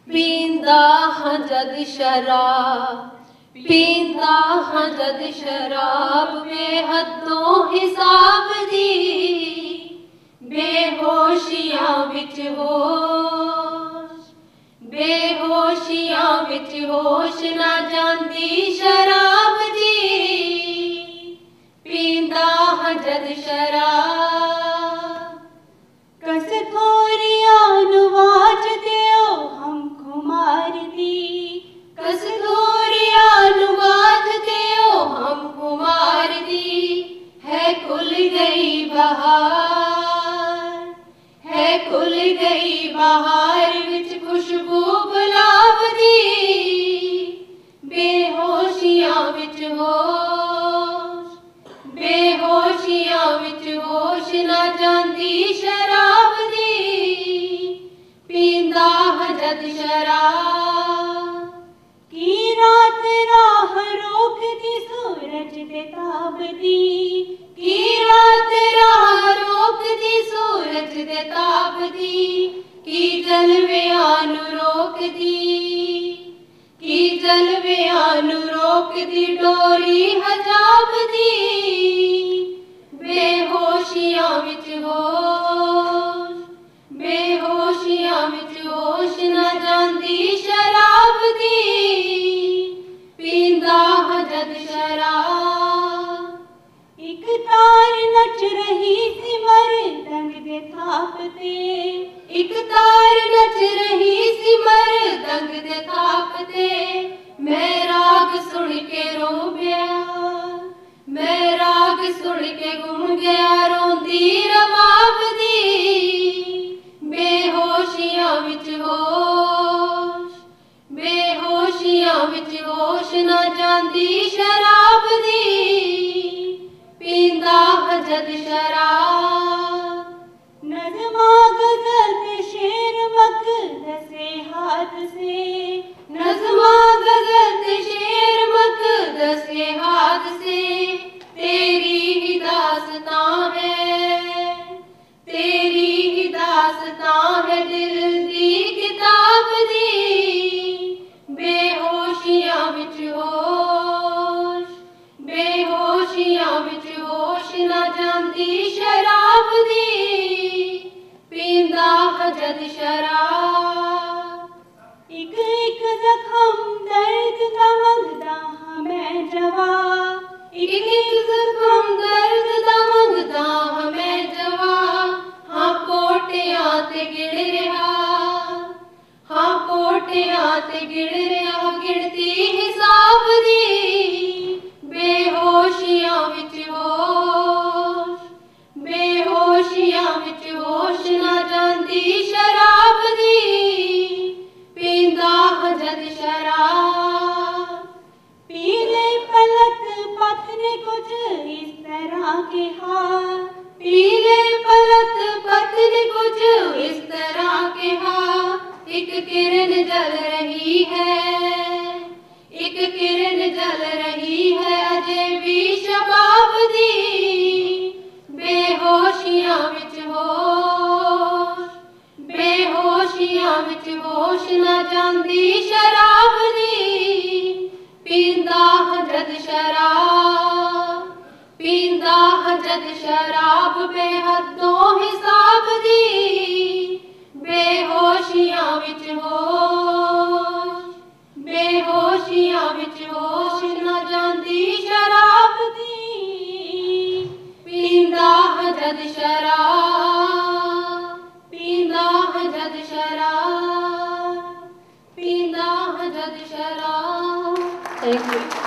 पींदा हाँ जद शराब, पींदा हाँ जद शराब बेहदों हिसाब दी, बेहोशियां विच होश, बेहोशियां विच होश ना जांदी शराब दी, पींदा हाँ जद शराब। कस थोरियां नूं वाज दिओ हम खुमार दी, कस थोरियां नूं वाज दिओ हम खुमार दी, है खुल गई बहार, है खुल गई बहार विच खुशबू गुलाब दी, बेहोशियां विच होश, बेहोशियां विच होश ना जांदी शराब दी, पींदा हाँ जद शराब। की रात राह रोकदी सूरज दे ताब दी, की रात राह रोकदी सूरज दे ताप दी, की जलवियां नूं रोकदी, की जलवियां नूं रोकदी डोरी हजाब दी, बेहोशियां विच होश, बेहोशियां विच होश ना जांदी शराब दी, पींदा हाँ जद शराब। एक तार नच रही सिमर दंग दे थाप ते, एक तार नच रही सिमर दंग दे थाप ते, मैं राग सुन के रो गया, मैं राग सुन के गुम गया रोंदी रबाब दी, बेहोशियां विच होश, बेहोशियां विच होश ना जांदी शराब दी, पींदा हाँ जद शराब। नज़्मा गज़ल ते शेर मक़दसे हाथ से, नज़्मा गज़ल ते शेर मक़दसे हाथ से, तेरी ही दास्तां है, तेरी ही दास्तां है दिल दी किताब दी, बेहोशियां विच होश, बेहोशियां विच होश ना जांदी शराब दी, पींदा हाँ जद शराब। एक एक जख्म दर्द दा मंगदा हाँ मैं जवाब, एक एक जख्म दर्द दा मंगदा हाँ मैं जवाब, हाँ पोटियां ते गिण रहा, हाँ पोटियां ते गिण रहा गिणती हिसाब दी, बेहोशियां विच होश, बेहोशियां विच होश ना जांदी शराब दी, पींदा हाँ जद शराब। पीले पलक पथ ने कुछ इस तरह के हाँ, पीले पलक पथ ने कुछ इस तरह के हाँ, एक किरण जल रही है, एक किरण जल रही है अजय भी शबाब दी, बेहोशियां विच होश, बेहोशियां विच होश ना जांदी शराब दी, पींदा हाँ जद शराब, पींदा हाँ जद शराब बेहदों हिसाब दी, बेहोशियां विच होश, बेहोशियां विच होश ना जांदी शराब दी, पींदा हाँ जद शराब, पींदा हाँ जद शराब, पींदा हाँ जद शराब। Thank you.